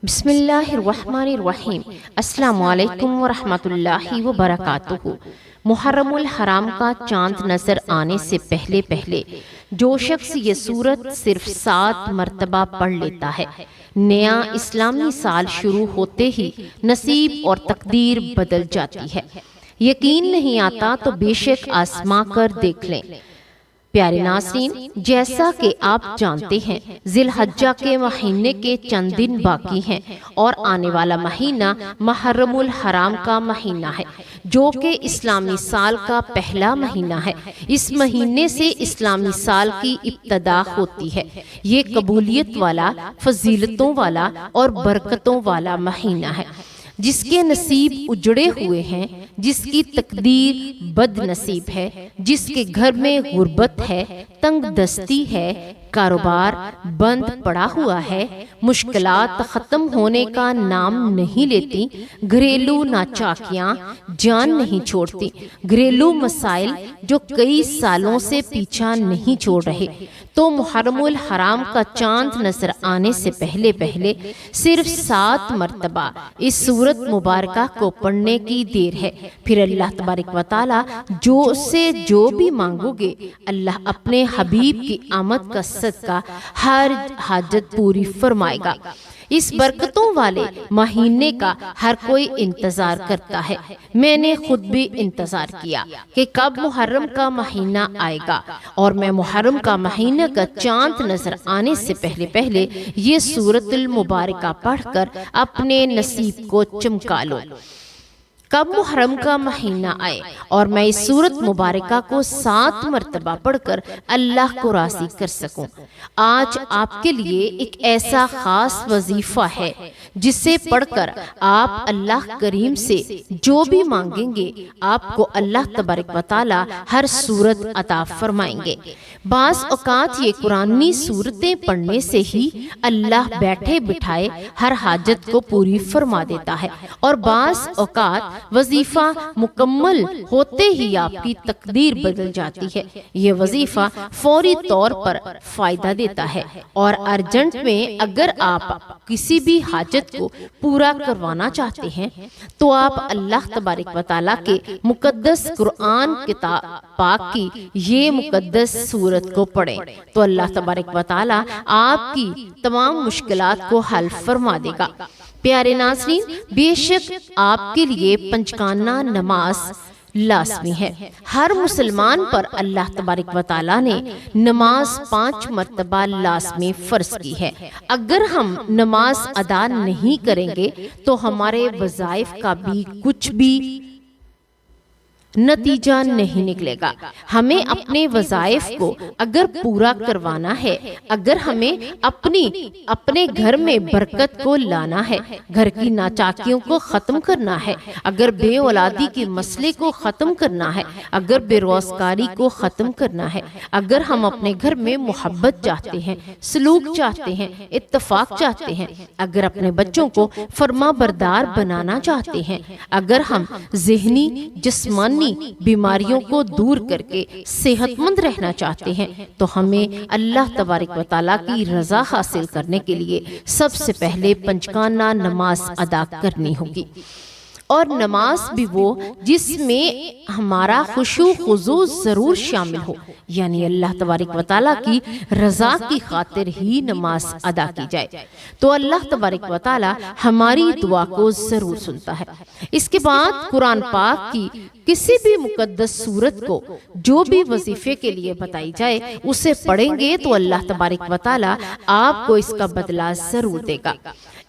بسم اللہ الرحمن الرحیم۔ السلام علیکم ورحمۃ اللہ وبرکاتہ۔ محرم الحرام کا چاند نظر آنے سے پہلے جو شخص یہ سورت صرف 7 مرتبہ پڑھ لیتا ہے، نیا اسلامی سال شروع ہوتے ہی نصیب اور تقدیر بدل جاتی ہے۔ یقین نہیں آتا تو بے شک آزما کر دیکھ لیں۔ پیارے ناظرین، جیسا کہ آپ جانتے ہیں ذی الحجہ کے مہینے کے چند دن باقی ہیں اور آنے والا مہینہ محرم الحرام کا مہینہ ہے، جو کہ اسلامی سال کا پہلا مہینہ ہے۔ اس مہینے سے اسلامی سال کی ابتدا ہوتی ہے۔ یہ قبولیت والا، فضیلتوں والا اور برکتوں والا مہینہ ہے۔ جس کے نصیب اجڑے ہوئے ہیں، جس کی تقدیر بد نصیب ہے، جس کے گھر میں غربت ہے، تنگ دستی ہے، کاروبار بند پڑا ہوا ہے، مشکلات ختم ہونے کا نام نہیں لیتی، گھریلو ناچاکیاں جان نہیں چھوڑتی، گھریلو مسائل جو کئی سالوں سے پیچھا نہیں چھوڑ رہے، تو محرم الحرام کا چاند نظر آنے سے پہلے صرف 7 مرتبہ اس سورت مبارکہ کو پڑھنے کی دیر ہے۔ پھر اللہ تبارک و تعالی جو بھی مانگو گے، اللہ اپنے حبیب کی آمد کا صدقہ ہر حاجت پوری فرمائے گا۔ اس برکتوں والے مہینے کا ہر کوئی انتظار کرتا ہے۔ میں نے خود بھی انتظار کیا کہ کب محرم کا مہینہ آئے گا، اور میں محرم کا مہینہ کا چاند نظر آنے سے پہلے یہ سورۃ المبارکہ پڑھ کر اپنے نصیب کو چمکا لوں۔ کب محرم کا مہینہ آئے اور میں اس سورت مبارکہ کو 7 مرتبہ پڑھ کر اللہ کو راضی کر سکوں۔ آج آپ کے لیے ایک ایسا خاص وظیفہ ہے جسے پڑھ کر آپ اللہ کریم سے جو بھی مانگیں گے، آپ کو اللہ تبارک و تعالی ہر صورت عطا فرمائیں گے۔ بعض اوقات یہ قرآنی صورتیں پڑھنے سے ہی اللہ بیٹھے بٹھائے ہر حاجت کو پوری فرما دیتا ہے، اور بعض اوقات وظیفہ مکمل ہوتے ہی آپ کی تقدیر بدل جاتی ہے۔ یہ وظیفہ فوری طور پر فائدہ دیتا ہے، اور ارجنٹ میں اگر آپ کسی بھی حاجت کو پورا کروانا چاہتے ہیں تو آپ اللہ تبارک و تعالیٰ کے مقدس قرآن کتاب پاک کی یہ مقدس سورت کو پڑھیں، تو اللہ تبارک و تعالیٰ آپ کی تمام مشکلات کو حل فرما دے گا۔ پیارے ناظرین، بے شک آپ کے لیے پنجگانہ نماز لازمی ہے۔ ہر مسلمان پر اللہ تبارک و تعالیٰ نے نماز 5 مرتبہ لازمی فرض کی ہے۔ اگر ہم نماز ادا نہیں کریں گے تو ہمارے وظائف کا بھی کچھ بھی نتیجہ نہیں نکلے گا۔ ہمیں اپنے وظائف کو اگر پورا کروانا ہے، اگر ہمیں اپنے گھر میں برکت کو لانا ہے، گھر کی ناچاکیوں کو ختم کرنا ہے، اگر بے اولادی کے مسئلے کو ختم کرنا ہے، اگر بے روزگاری کو ختم کرنا ہے، اگر ہم اپنے گھر میں محبت چاہتے ہیں، سلوک چاہتے ہیں، اتفاق چاہتے ہیں، اگر اپنے بچوں کو فرما بردار بنانا چاہتے ہیں، اگر ہم ذہنی جسمانی بیماریوں کو دور کر کے صحت مند رہنا چاہتے ہیں، تو ہمیں اللہ تبارک و تعالیٰ کی رضا حاصل کرنے کے لیے سب سے پہلے پنجگانہ نماز ادا کرنی ہوگی، اور نماز بھی وہ جس میں ہمارا خشوع خضوع ضرور شامل ہو، یعنی اللہ تبارک و تعالیٰ کی رضا کی خاطر ہی نماز ادا کی جائے، تو اللہ تبارک و تعالیٰ ہماری دعا کو ضرور سنتا ہے۔ اس کے بعد قرآن پاک کی کسی بھی مقدس سورت کو جو بھی وظیفے کے لیے بتائی جائے اسے پڑھیں گے تو اللہ تبارک و تعالیٰ آپ کو اس کا بدلہ ضرور دے گا۔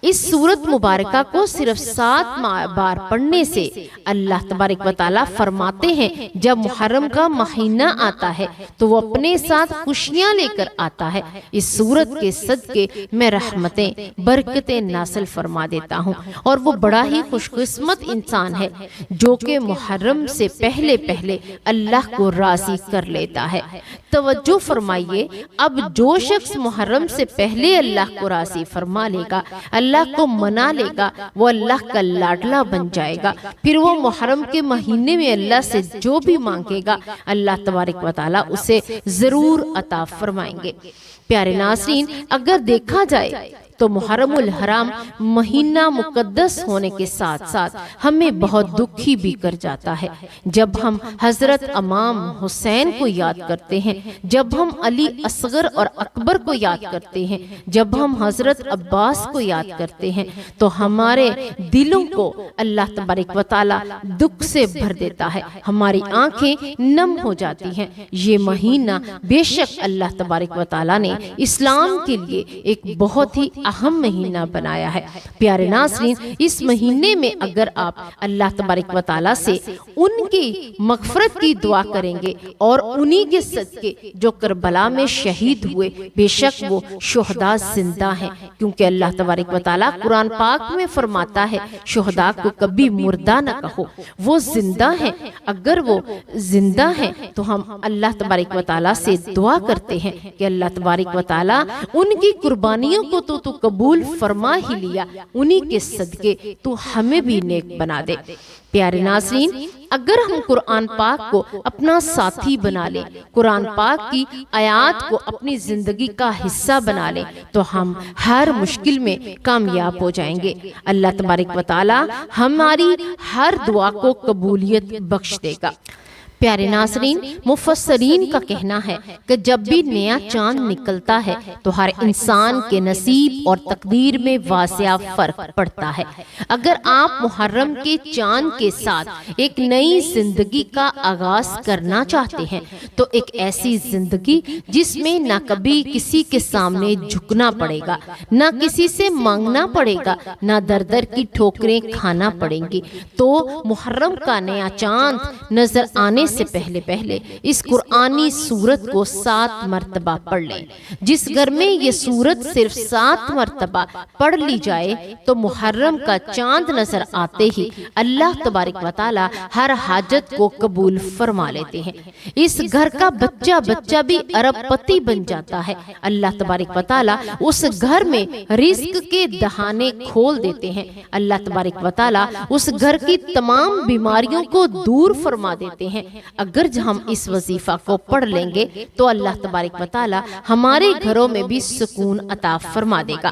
اس سورت مبارکہ کو صرف 7 بار پڑھنے سے اللہ تبارک و تعالیٰ فرماتے ہیں جب محرم کا مہینہ آتا ہے تو وہ اپنے ساتھ خوشیاں لے کر آتا ہے۔ اس سورت کے صدقے میں رحمتیں برکتیں نازل فرما دیتا ہوں، اور وہ بڑا ہی خوش قسمت انسان ہے جو کہ محرم سے پہلے اللہ کو راضی کر لیتا ہے۔ توجہ فرمائیے، اب جو شخص محرم سے پہلے اللہ کو راضی فرما لے گا، اللہ کو منا لے گا، وہ اللہ کا لاڈلا بن جائے گا۔ پھر وہ محرم کے مہینے میں اللہ سے جو بھی مانگے گا، اللہ تبارک و تعالیٰ اسے ضرور عطا فرمائیں گے۔ پیارے ناظرین، اگر دیکھا جائے تو محرم الحرام مہینہ مقدس ہونے کے ساتھ ساتھ ہمیں بہت دکھی بھی کر جاتا ہے۔ جب ہم حضرت امام حسین کو یاد کرتے ہیں، جب ہم علی اصغر اور اکبر کو یاد کرتے ہیں، جب ہم حضرت عباس کو یاد کرتے ہیں، تو ہمارے دلوں کو اللہ تبارک و تعالی دکھ سے بھر دیتا ہے، ہماری آنکھیں نم ہو جاتی ہیں۔ یہ مہینہ بے شک اللہ تبارک و تعالی نے اسلام کے لیے ایک بہت ہی اہم مہینہ بنایا ہے۔ پیارے ناظرین، اس مہینے میں اگر آپ اللہ تبارک و تعالی سے ان کی مغفرت کی دعا کریں گے اور انہی کے صدقے جو کربلا میں شہید ہوئے، بے شک وہ شہداء زندہ ہیں، کیونکہ اللہ تبارک و تعالی قرآن پاک میں فرماتا ہے شہداء کو کبھی مردہ نہ کہو، وہ زندہ ہیں۔ اگر وہ زندہ ہیں تو ہم اللہ تبارک و تعالی سے دعا کرتے ہیں کہ اللہ تبارک و تعالی ان کی قربانیوں کو تو قبول فرما ہی لیا، انہی کے صدقے تو ہمیں بھی نیک بنا دے۔ پیارے ناظرین، اگر ہم قرآن پاک کو اپنا ساتھی بنا لیں، قرآن پاک کی آیات کو اپنی زندگی کا حصہ بنا لیں، تو ہم ہر مشکل میں کامیاب ہو جائیں گے۔ اللہ تبارک و تعالی ہماری ہر دعا کو قبولیت بخش دے گا۔ پیارے ناظرین، مفسرین کا کہنا ہے کہ جب بھی نیا چاند نکلتا ہے تو ہر انسان کے نصیب اور تقدیر میں واضح فرق پڑتا ہے۔ اگر آپ محرم کے چاند کے ساتھ ایک نئی زندگی کا آغاز کرنا چاہتے ہیں تو ایک ایسی زندگی جس میں نہ کبھی کسی کے سامنے جھکنا پڑے گا، نہ کسی سے مانگنا پڑے گا، نہ در در کی ٹھوکریں کھانا پڑیں گی، تو محرم کا نیا چاند نظر آنے سے پہلے اس قرآنی سورت کو 7 مرتبہ پڑھ لیں۔ جس گھر میں یہ سورت صرف 7 مرتبہ پڑھ لی جائے تو محرم کا چاند نظر آتے ہی اللہ تبارک و تعالی ہر حاجت کو قبول فرما لیتے ہیں۔ اس گھر کا بچہ بھی ارب پتی بن جاتا ہے۔ اللہ تبارک و تعالی اس گھر میں رزق کے دہانے کھول دیتے ہیں۔ اللہ تبارک و تعالی اس گھر کی تمام بیماریوں کو دور فرما دیتے ہیں۔ اگر ہم اس وظیفہ کو پڑھ لیں گے تو اللہ تبارک و تعالی ہمارے گھروں میں بھی سکون عطا فرما دے گا۔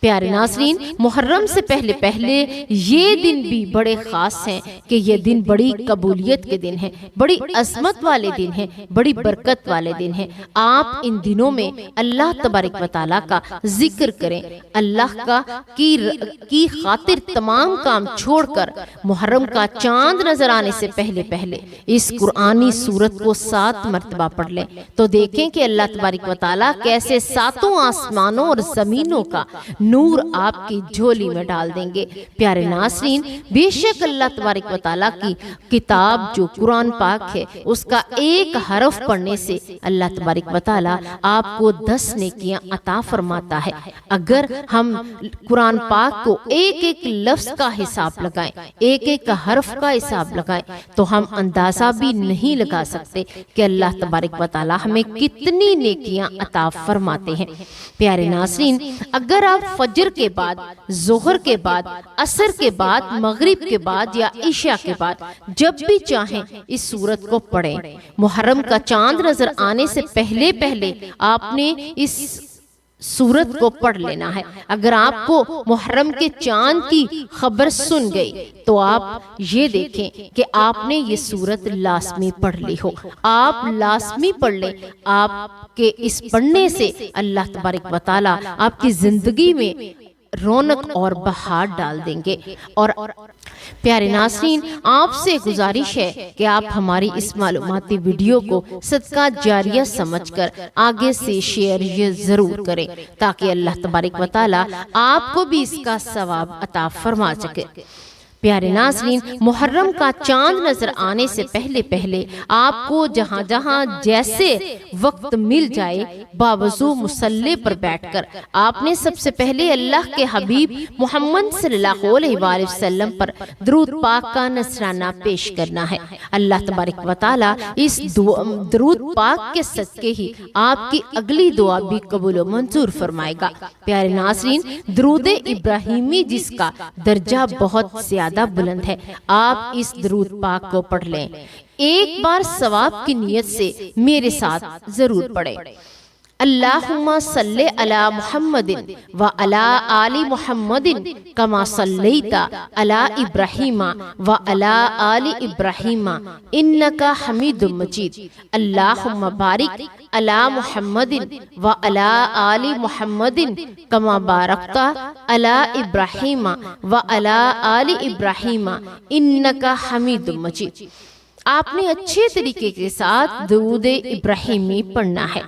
پیارے ناظرین، محرم سے پہلے یہ دن بھی بڑے خاص ہیں کہ یہ دن بڑی قبولیت کے دن ہیں، بڑی عظمت والے دن ہیں، بڑی برکت والے دن ہیں۔ آپ ان دنوں میں اللہ تبارک و تعالیٰ کا ذکر کریں، اللہ کی خاطر تمام کام چھوڑ کر محرم کا چاند نظر آنے سے پہلے اس قرآنی سورت کو 7 مرتبہ پڑھ لیں تو دیکھیں کہ اللہ تبارک و تعالیٰ کیسے 7 آسمانوں اور زمینوں کا نور آپ کی جھولی میں ڈال دیں گے۔ پیارے ناظرین، بے شک اللہ تبارک و تعالیٰ کی کتاب جو قرآن پاک ہے، اس کا ایک حرف پڑھنے سے اللہ تبارک و تعالیٰ آپ کو 10 نیکیاں عطا فرماتا ہے۔ اگر ہم قرآن پاک کو ایک ایک لفظ کا حساب لگائیں، ایک ایک حرف کا حساب لگائیں تو ہم اندازہ بھی نہیں لگا سکتے کہ اللہ تبارک و تعالیٰ ہمیں کتنی نیکیاں عطا فرماتے ہیں۔ پیارے ناظرین، اگر آپ فجر کے بعد، ظہر کے بعد، عصر کے بعد، مغرب کے بعد یا عشاء کے بعد جب بھی چاہیں اس سورت کو پڑھیں، محرم کا چاند نظر آنے سے پہلے آپ نے اس سورت کو پڑھ لینا ہے۔ اگر آپ کو محرم کے چاند کی خبر سن گئی تو آپ یہ دیکھیں کہ آپ نے یہ سورت لازمی پڑھ لی ہو، آپ لازمی پڑھ لیں۔ آپ کے اس پڑھنے سے اللہ تبارک و تعالیٰ آپ کی زندگی میں رونق اور بہار ڈال دیں گے۔ اور پیارے ناظرین، آپ سے گزارش ہے کہ آپ ہماری اس معلوماتی ویڈیو کو صدقہ جاریہ سمجھ کر آگے سے شیئر یہ ضرور کریں تاکہ اللہ تبارک و تعالیٰ آپ کو بھی اس کا ثواب عطا فرما سکے۔ پیارے ناظرین، محرم کا چاند نظر آنے سے پہلے آپ کو جہاں جہاں جیسے وقت مل جائے باوضو مصلی پر بیٹھ کر آپ نے سب سے پہلے اللہ کے حبیب محمد صلی اللہ علیہ وآلہ وسلم پر درود پاک کا نذرانہ پیش کرنا ہے۔ اللہ تبارک و تعالیٰ اس درود پاک کے صدقے ہی آپ کی اگلی دعا بھی قبول و منظور فرمائے گا۔ پیارے ناظرین، درود ابراہیمی جس کا درجہ بہت زیادہ بلند ہے، آپ اس درود پاک کو پڑھ لیں۔ ایک بار ثواب کی نیت سے میرے ساتھ ضرور پڑھیں۔ اللہم صلی علی محمد و علی آل محمد کما صلیت علی ابراہیم و علی آل ابراہیم انکا حمید مجید۔ اللہم بارک علی محمد و علی آل محمد کما بارکت علی ابراہیم و علی آل ابراہیم انکا حمید مجید۔ آپ نے اچھے طریقے کے ساتھ درود ابراہیمی پڑھنا ہے،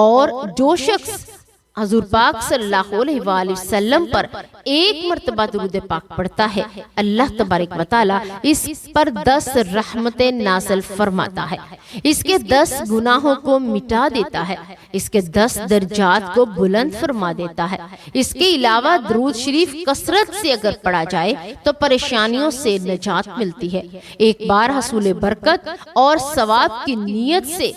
اور جو شخص حضور پاک صلی اللہ علیہ وآلہ وسلم پر ایک مرتبہ درود پاک پڑھتا ہے، اللہ تبارک و تعالی اس پر 10 رحمتیں نازل فرماتا ہے، اس کے 10 گناہوں کو مٹا دیتا ہے، اس کے 10 درجات کو بلند فرما دیتا ہے۔ اس کے علاوہ درود شریف کثرت سے اگر پڑھا جائے تو پریشانیوں سے نجات ملتی ہے۔ ایک بار حصول برکت اور ثواب کی نیت سے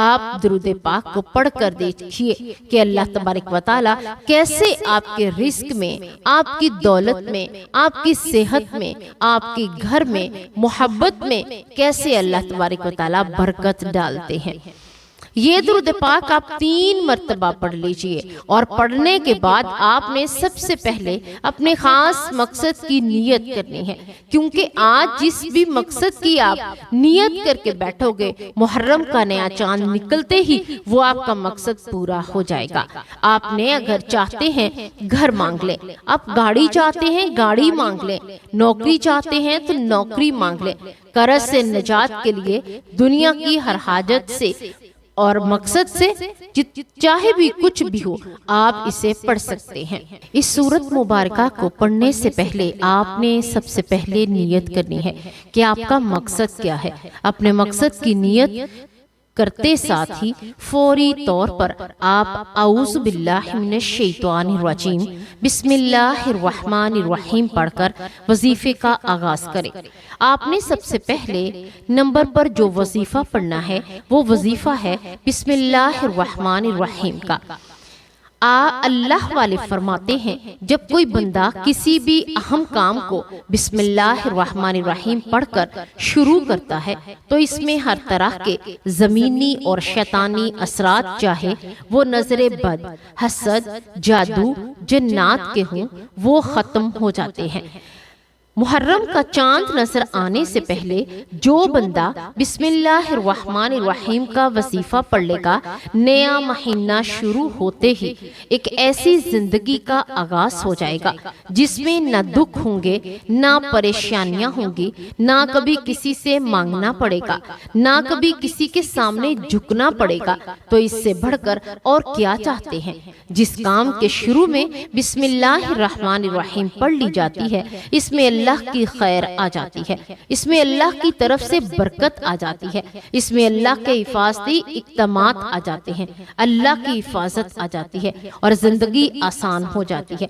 آپ درود پاک کو پڑھ کر دیکھیے کہ اللہ تبارک و تعالی کیسے آپ کے رزق میں، آپ کی دولت میں، آپ کی صحت میں، آپ کے گھر میں، محبت میں کیسے اللہ تبارک و تعالی برکت ڈالتے ہیں۔ یہ درود پاک آپ 3 مرتبہ پڑھ لیجئے، اور پڑھنے کے بعد آپ نے سب سے پہلے اپنے خاص مقصد کی نیت کرنی ہے، کیونکہ آج جس بھی مقصد کی آپ نیت کر کے بیٹھو گے، محرم کا نیا چاند نکلتے ہی وہ آپ کا مقصد پورا ہو جائے گا۔ آپ نے اگر چاہتے ہیں گھر مانگ لیں، آپ گاڑی چاہتے ہیں گاڑی مانگ لیں، نوکری چاہتے ہیں تو نوکری مانگ لیں، قرض سے نجات کے لیے دنیا کی ہر حاجت سے اور مقصد سے چاہے بھی کچھ بھی ہو، آپ اسے پڑھ سکتے ہیں۔ اس سورت مبارکہ کو پڑھنے سے پہلے آپ نے سب سے پہلے نیت کرنی ہے کہ آپ کا مقصد کیا ہے۔ اپنے مقصد کی نیت کرتے ساتھ ہی فوری طور پر آپ اعوذ باللہ من الشیطان الرجیم بسم اللہ الرحمن الرحیم پڑھ کر وظیفے کا آغاز کریں۔ آپ نے سب سے پہلے نمبر پر جو وظیفہ پڑھنا ہے وہ وظیفہ ہے بسم اللہ الرحمن الرحیم کا۔ اللہ والے فرماتے ہیں جب کوئی بندہ کسی بھی اہم کام کو بسم اللہ الرحمن الرحیم پڑھ کر شروع کرتا ہے تو اس میں ہر طرح کے زمینی اور شیطانی اثرات، چاہے وہ نظر بد، حسد، جادو، جنات کے ہوں، وہ ختم ہو جاتے ہیں۔ محرم کا چاند نظر آنے سے پہلے جو بندہ بسم اللہ الرحمن الرحیم کا وظیفہ پڑھ لے گا، نیا مہینہ شروع ہوتے ہی ایک ایسی زندگی کا آغاز ہو جائے گا جس میں نہ دکھ ہوں گے، نہ پریشانیاں ہوں گی، نہ کبھی کسی سے مانگنا پڑے گا، نہ کبھی کسی کے سامنے جھکنا پڑے گا۔ تو اس سے بڑھ کر اور کیا چاہتے ہیں؟ جس کام کے شروع میں بسم اللہ الرحمن الرحیم پڑھ لی جاتی ہے، اس میں اللہ کی خیر آ جاتی ہے، اس میں اللہ کی طرف سے برکت آ جاتی ہے، اس میں اللہ کے حفاظتی اقدامات آ جاتے ہیں، اللہ کی حفاظت آ جاتی ہے، اور زندگی آسان ہو جاتی ہے،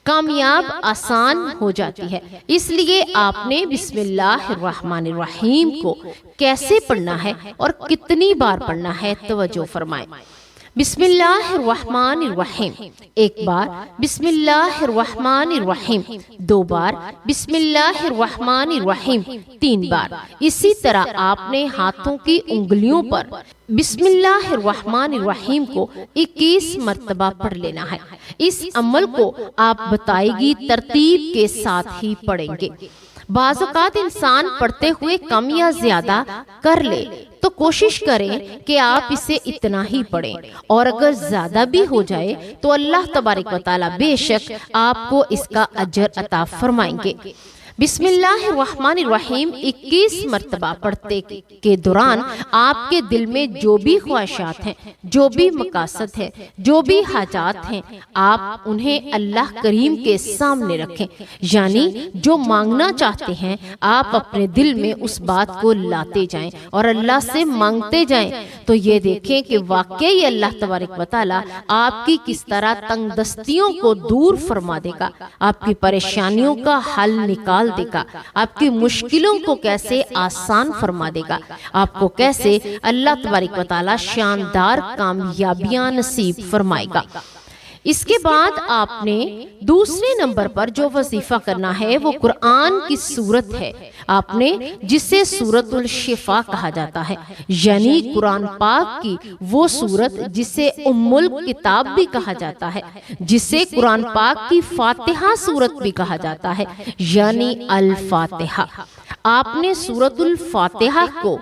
کامیاب آسان ہو جاتی ہے۔ اس لیے آپ نے بسم اللہ الرحمن الرحیم کو کیسے پڑھنا ہے اور کتنی بار پڑھنا ہے، توجہ فرمائیں۔ بسم اللہ الرحمن الرحیم ایک بار، بسم اللہ الرحمن الرحیم 2 بار، بسم اللہ الرحمن الرحیم 3 بار۔ اسی طرح آپ نے ہاتھوں کی انگلیوں پر بسم اللہ الرحمن الرحیم کو 21 مرتبہ پڑھ لینا ہے۔ اس عمل کو آپ بتائی گئی ترتیب کے ساتھ ہی پڑھیں گے۔ بعض اوقات انسان پڑھتے ہوئے کم یا زیادہ کر لے تو کوشش کریں کہ آپ اسے اتنا ہی پڑھیں، اور اگر زیادہ بھی ہو جائے تو اللہ تبارک و تعالی بے شک آپ کو اس کا اجر عطا فرمائیں گے۔ بسم اللہ الرحمن الرحیم 21 مرتبہ پڑھتے کے دوران آپ کے دل میں جو بھی خواہشات ہیں، جو بھی مقاصد ہیں، جو بھی حاجات ہیں، آپ انہیں اللہ کریم کے سامنے رکھیں، یعنی جو مانگنا چاہتے ہیں آپ اپنے دل میں اس بات کو لاتے جائیں اور اللہ سے مانگتے جائیں، تو یہ دیکھیں کہ واقعی اللہ تبارک و تعالی آپ کی کس طرح تنگ دستیوں کو دور فرما دے گا، آپ کی پریشانیوں کا حل نکال دے گا، آپ کی مشکلوں کو کیسے آسان فرما دے گا، آپ کو کیسے اللہ تبارک و تعالی شاندار کامیابیاں نصیب فرمائے گا۔ اس کے بعد آپ نے دوسرے نمبر پر جو وظیفہ کرنا ہے وہ قرآن کی سورت ہے، آپ نے جسے سورۃ الشفا کہا جاتا ہے، یعنی قرآن پاک کی وہ سورت جسے ام الکتاب بھی کہا جاتا ہے، جسے قرآن پاک کی فاتحہ سورت بھی کہا جاتا ہے، یعنی الفاتحہ۔ آپ نے سورۃ الفاتحہ کو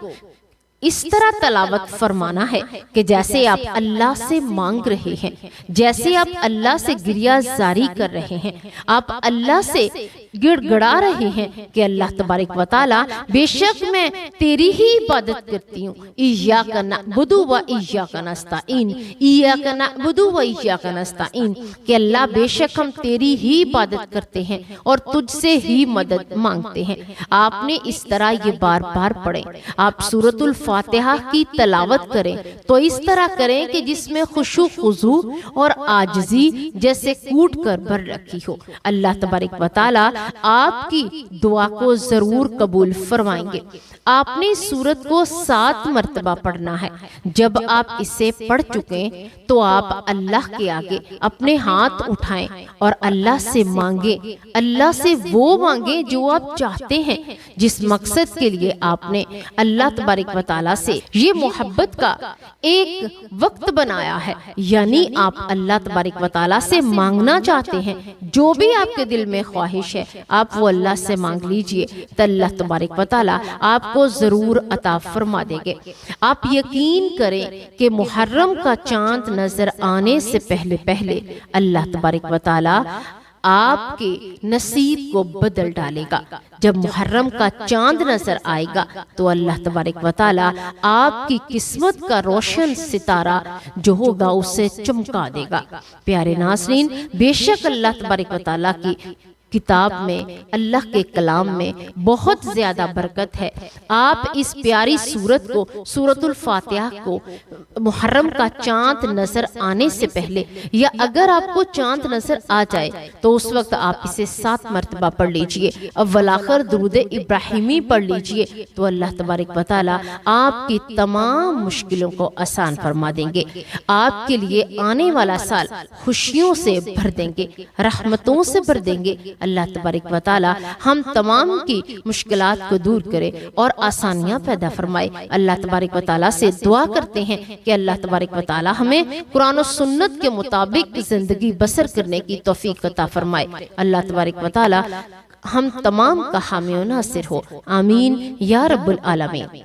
اس طرح تلاوت فرمانا ہے کہ جیسے آپ اللہ سے مانگ رہے ہیں، جیسے آپ اللہ سے گریہ زاری کر رہے ہیں، آپ اللہ سے گڑ گڑا رہے ہیں کہ اللہ تبارک و تعالی بے شک میں تیری ہی عبادت کرتی ہوں، ایاک نعبد و ایاک نستعین، ایاک نعبد و ایاک نستعین، کہ اللہ بے شک ہم تیری ہی عبادت کرتے ہیں اور تجھ سے ہی مدد مانگتے ہیں۔ آپ نے اس طرح یہ بار بار پڑھیں۔ آپ سورۃ الفاتحہ کی تلاوت کریں تو اس طرح کریں کہ جس میں خشوع خضوع اور عاجزی جیسے کوٹ کر بھر رکھی ہو۔ اللہ تبارک و تعالی آپ کی دعا کو ضرور قبول فرمائیں گے۔ آپ نے اس سورت کو 7 مرتبہ پڑھنا ہے۔ جب آپ اسے پڑھ چکیں تو آپ اللہ کے آگے اپنے ہاتھ اٹھائیں اور اللہ سے مانگیں، اللہ سے وہ مانگیں جو آپ چاہتے ہیں، جس مقصد کے لیے آپ نے اللہ تبارک و تعالیٰ سے یہ محبت کا ایک وقت بنایا ہے، یعنی آپ اللہ تبارک و تعالیٰ سے مانگنا چاہتے ہیں، جو بھی آپ کے دل میں خواہش ہے آپ وہ اللہ سے مانگ لیجئے تو اللہ تبارک و تعالیٰ آپ کو ضرور عطا فرما دیں گے۔ آپ یقین کریں کہ محرم کا چاند نظر آنے سے پہلے پہلے اللہ تبارک و تعالیٰ آپ کے نصیب کو بدل ڈالے گا۔ جب محرم کا چاند نظر آئے گا تو اللہ تبارک و تعالیٰ آپ کی قسمت کا روشن ستارہ جو ہوگا اسے چمکا دے گا۔ پیارے ناظرین، بے شک اللہ تبارک و تعالیٰ کی کتاب میں، اللہ کے کلام میں بہت زیادہ برکت ہے۔ آپ اس پیاری سورت کو، سورۃ الفاتحہ کو محرم کا چاند نظر آنے سے پہلے، یا اگر آپ کو چاند نظر آ جائے تو اس وقت آپ اسے 7 مرتبہ پڑھ لیجئے، اول آخر درود ابراہیمی پڑھ لیجئے تو اللہ تبارک و تعالیٰ آپ کی تمام مشکلوں کو آسان فرما دیں گے، آپ کے لیے آنے والا سال خوشیوں سے بھر دیں گے، رحمتوں سے بھر دیں گے۔ اللہ تبارک و تعالی ہم تمام کی مشکلات کو دور کرے اور آسانیاں پیدا فرمائے۔ اللہ تبارک و تعالی سے دعا کرتے ہیں کہ اللہ تبارک و تعالی ہمیں قرآن و سنت کے مطابق زندگی بسر کرنے کی توفیق عطا فرمائے۔ اللہ تبارک و تعالی ہم تمام کا حامی و ناصر ہو، آمین یا رب العالمین۔